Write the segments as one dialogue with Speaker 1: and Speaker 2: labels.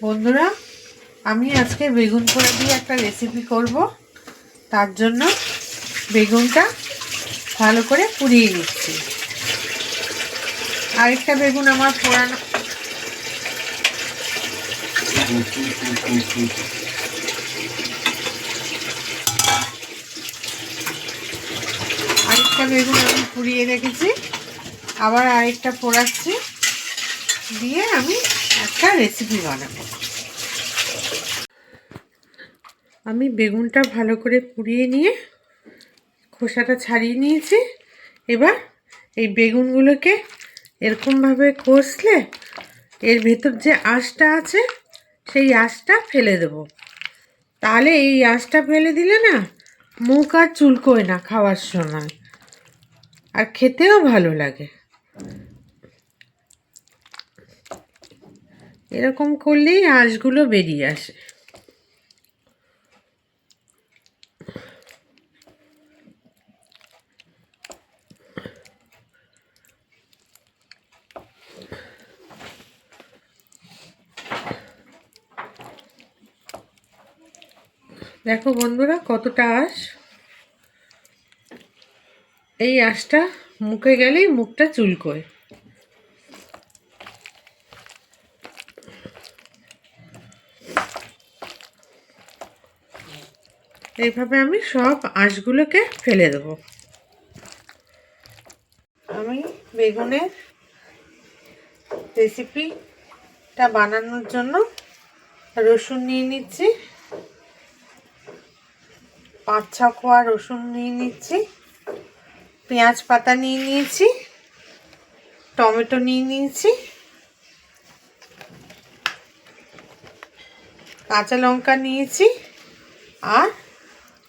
Speaker 1: বন্ধুরা, আমি আজকে বেগুন পোড়া দিয়ে একটা রেসিপি করব। তার জন্য বেগুনটা ভালো করে পুড়িয়ে নিচ্ছি। আরেকটা বেগুন আমার পোড়ানো আমি পুড়িয়ে রেখেছি, আবার আরেকটা পোড়াচ্ছি, দিয়ে আমি একটা রেসিপি বানাবো। আমি বেগুনটা ভালো করে পুড়িয়ে নিয়ে খোসাটা ছাড়িয়ে নিয়েছি। এবার এই বেগুনগুলোকে এরকমভাবে কষলে এর ভেতর যে আঁশটা আছে সেই আঁশটা ফেলে দেব। তাহলে এই আঁশটা ফেলে দিলে না মুখ আর চুলকোয় না খাওয়ার সময়, আর খেতেও ভালো লাগে। এরকম করলেই আঁশগুলো বেরিয়ে আসে। দেখো বন্ধুরা, কতটা আঁশ। এই আঁশটা মুখে গেলেই মুখটা চুলকোয়। এইভাবে আমি সব আঁশগুলোকে ফেলে দেব। আমি বেগুনের রেসিপিটা বানানোর জন্য রসুন নিয়ে নিচ্ছি, 5-6 কোয়া রসুন নিয়ে নিচ্ছি, পেঁয়াজ পাতা নিয়ে নিয়েছি, টমেটো নিয়ে নিয়েছি, কাঁচা লঙ্কা নিয়েছি, আর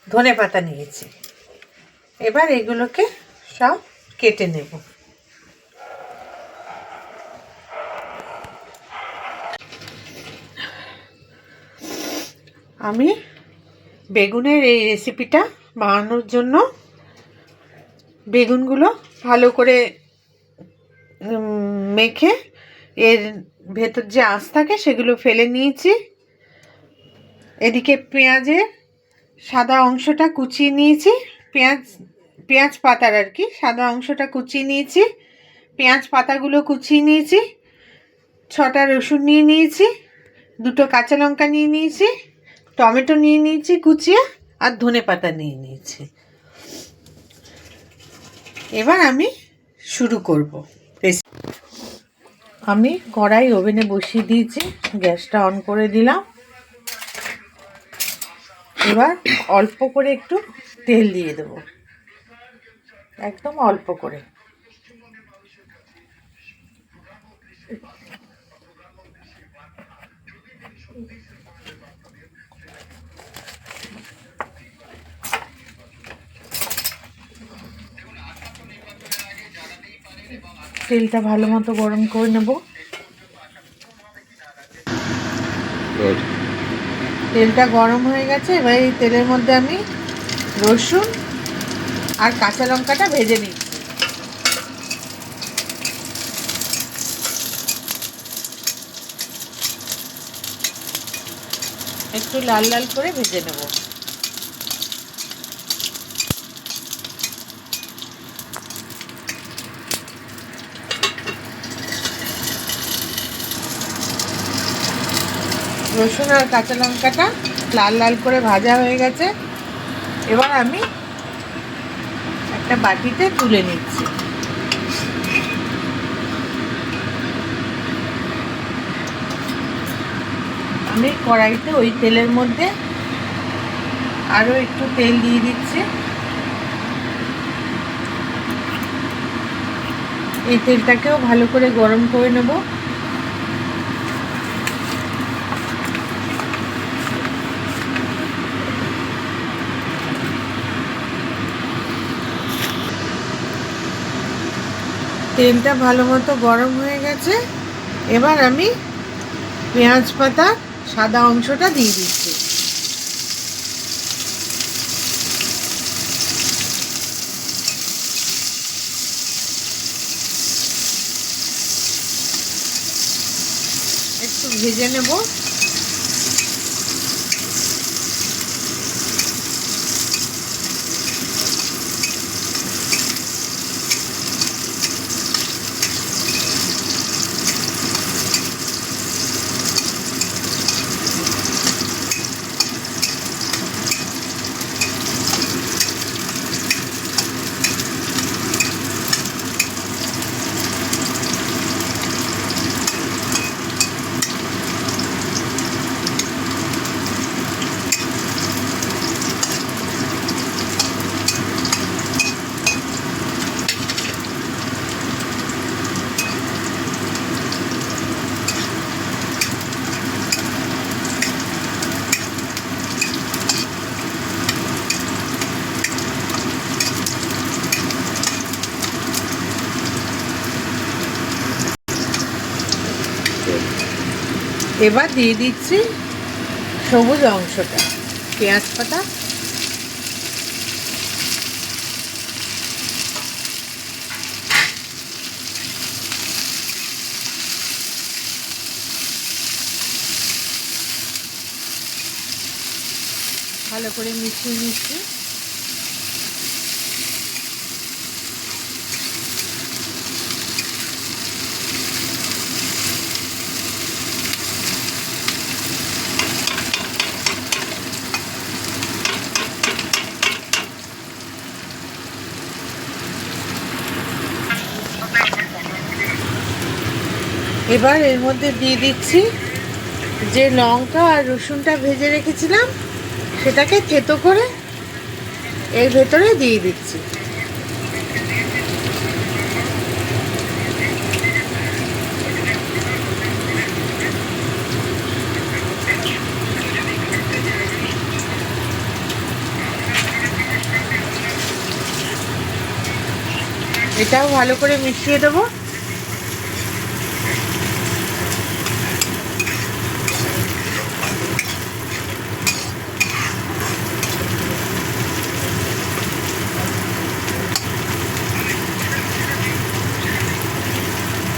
Speaker 1: ধনে পাতা নিয়েছি। এবার এগুলোকে সব কেটে নেব। আমি বেগুনের এই রেসিপিটা বানানোর জন্য বেগুনগুলো ভালো করে মেখে এর ভেতর যে আঁশ থাকে সেগুলো ফেলে নিয়েছি। এদিকে পেঁয়াজের সাদা অংশটা কুচিয়ে নিয়েছি, পেঁয়াজ পাতার আর কি সাদা অংশটা কুচিয়ে নিয়েছি, পেঁয়াজ পাতাগুলো কুচিয়ে নিয়েছি, 6টা রসুন নিয়ে নিয়েছি, 2টো কাঁচা লঙ্কা নিয়ে নিয়েছি, টমেটো নিয়ে নিয়েছি কুচিয়ে, আর ধনে পাতা নিয়ে নিয়েছি। এবার আমি শুরু করব। আমি কড়াই ওভেনে বসিয়ে দিয়েছি, গ্যাসটা অন করে দিলাম। এবার অল্প করে একটু তেল দিয়ে দেব, একদম অল্প করে। তেলটা ভালো মতো গরম করে নেব। তেলটা গরম হয়ে গেছে। এবার এই তেলের মধ্যে আমি রসুন আর কাঁচা লঙ্কাটা ভেজে নিচ্ছি। একটু লাল লাল করে ভেজে নেব। রসুন আর কাঁচা লঙ্কাটা লাল লাল করে ভাজা হয়ে গেছে। এবার আমি একটা বাটিতে তুলে নিচ্ছি। আমি কড়াইতে ওই তেলের মধ্যে আরও একটু তেল দিয়ে দিচ্ছি। এই তেলটাকেও ভালো করে গরম করে নেব। তেলটা ভালো মতো গরম হয়ে গেছে। এবার আমি পেঁয়াজ পাতা সাদা অংশটা দিয়ে দিচ্ছি। একটু ভেজে নেব। এবার দিয়ে দিচ্ছি সবুজ অংশটা, পেঁয়াজ পাতা। ভালো করে মিশিয়ে নিচ্ছি। এবার এর মধ্যে দিয়ে দিচ্ছি যে লঙ্কা আর রসুনটা ভেজে রেখেছিলাম, সেটাকে থেতো করে এর ভেতরে দিয়ে দিচ্ছি। এটাও ভালো করে মিশিয়ে দেবো।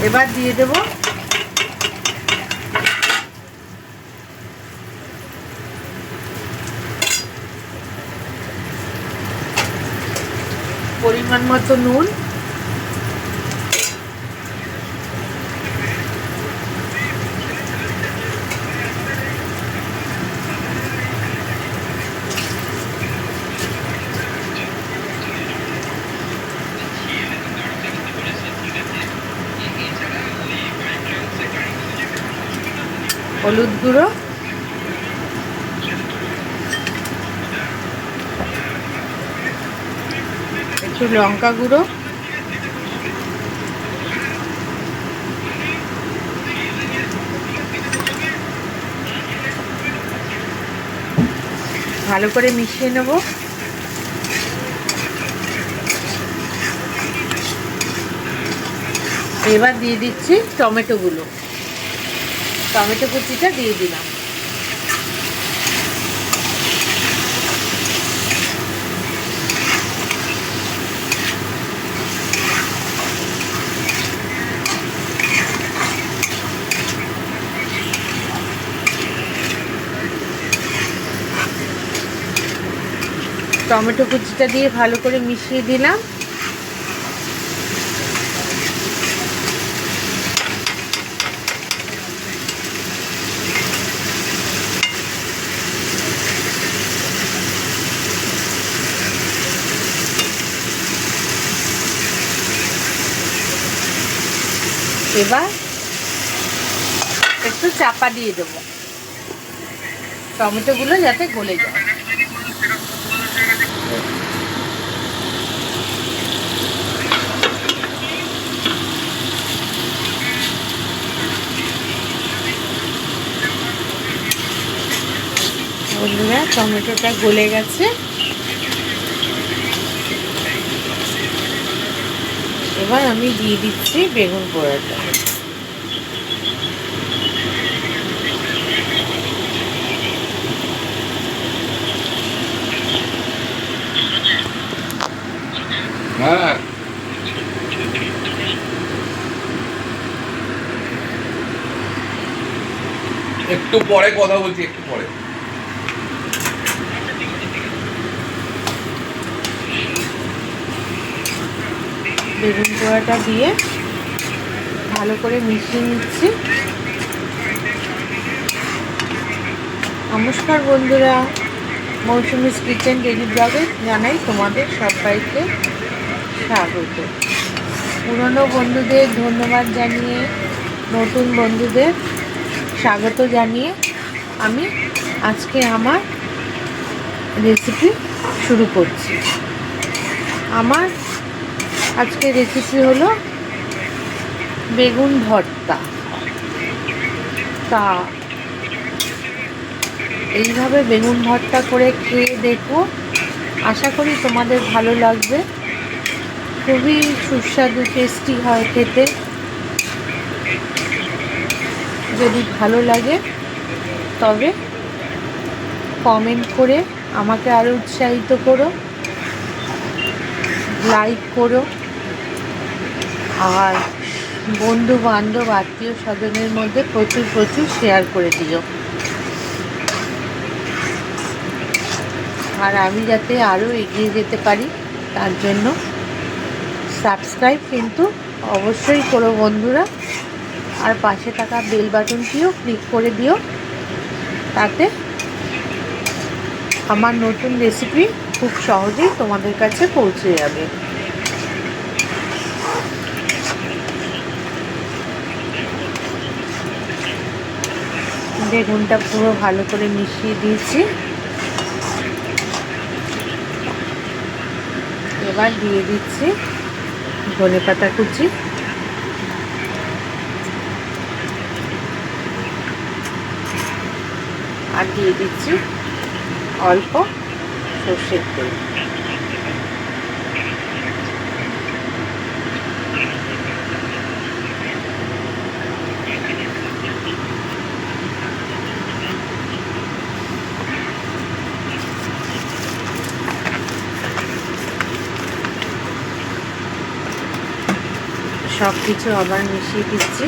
Speaker 1: এবার দিয়ে দেব পরিমাণ মতো নুন, হলুদ গুঁড়ো, একটু লঙ্কা গুঁড়ো, ভালো করে মিশিয়ে নেব। এবার দিয়ে দিচ্ছি টমেটোগুলো, টমেটো কুচিটা দিয়ে দিলাম। টমেটো কুচিটা দিয়ে ভালো করে মিশিয়ে দিলাম। এবার একটু চাপা দিয়ে দেবো টমেটোগুলো যাতে গলে যায়। বন্ধুরা, টমেটোটা গলে গেছে। এবার আমি দিয়ে দিচ্ছি বেগুন পোড়াটা।
Speaker 2: হ্যাঁ, একটু পরে কথা বলছি, একটু পরে।
Speaker 1: বেগুন পোড়াটা দিয়ে ভালো করে মিশিয়ে নিচ্ছি। নমস্কার বন্ধুরা, মৌসুমিস কিচেন ডেইলি ব্লগে জানাই তোমাদের সবাইকে স্বাগত। পুরনো বন্ধুদের ধন্যবাদ জানিয়ে, নতুন বন্ধুদের স্বাগত জানিয়ে আমি আজকে আমার রেসিপি শুরু করছি। আমার আজকে রেসিপি হলো বেগুন ভর্তা। তা এইভাবে বেগুন ভর্তা করে খেয়ে দেখো, আশা করি তোমাদের ভালো লাগবে। খুবই সুস্বাদু, টেস্টি হয় খেতে। যদি ভালো লাগে তবে কমেন্ট করে আমাকে আরও উৎসাহিত করো, লাইক করো, আর বন্ধু বান্ধব আত্মীয় স্বজনের মধ্যে প্রচুর প্রচুর শেয়ার করে দিও। আর আমি যাতে আরও এগিয়ে যেতে পারি তার জন্য সাবস্ক্রাইব কিন্তু অবশ্যই করো বন্ধুরা, আর পাশে থাকা বেল বাটনটিও ক্লিক করে দিও, তাতে আমার নতুন রেসিপি খুব সহজেই তোমাদের কাছে পৌঁছে যাবে। বেগুনটা পুরো ভালো করে মিশিয়ে দিয়েছি। এবার দিয়ে দিচ্ছি ধনেপাতা কুচি, আর দিয়ে দিচ্ছি অল্প সর্ষের তেল। সব কিছু আবার মিশিয়ে দিচ্ছি।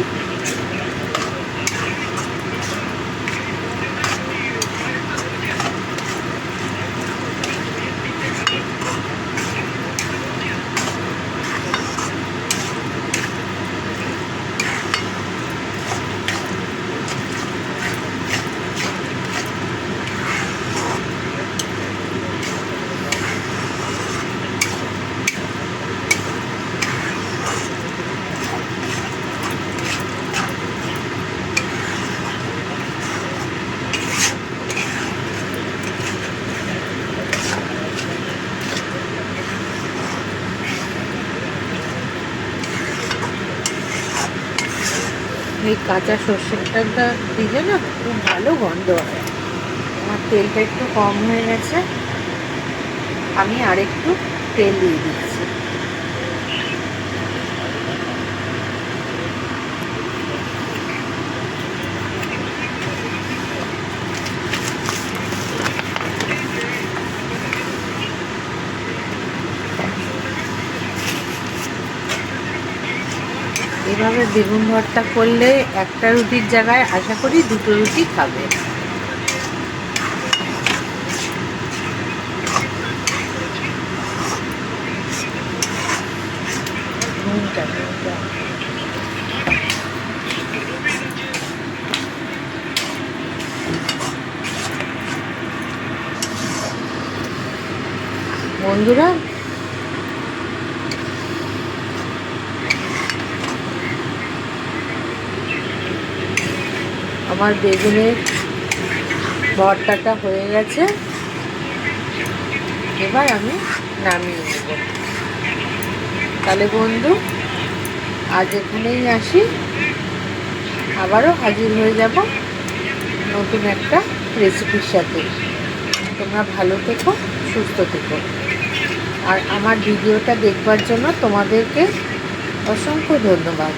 Speaker 1: এই কাঁচা সর্ষেটা দিলে না খুব ভালো গন্ধ হয়। আমার তেলটা একটু কম হয়ে গেছে, আমি আরেকটু তেল দিয়ে দিচ্ছি। এভাবে বেগুন ভর্তা করলে একটা রুটির জায়গায় আশা করি দুটো রুটি খাবে। বন্ধুরা, আমার বেগুনের ভর্তাটা হয়ে গেছে, এবার আমি নামিয়ে নেব। তাহলে বন্ধু, আজ এখানেই আসি, আবারও হাজির হয়ে যাব নতুন একটা রেসিপির সাথে। তোমরা ভালো থেকো, সুস্থ থেকো, আর আমার ভিডিওটা দেখবার জন্য তোমাদেরকে অসংখ্য ধন্যবাদ।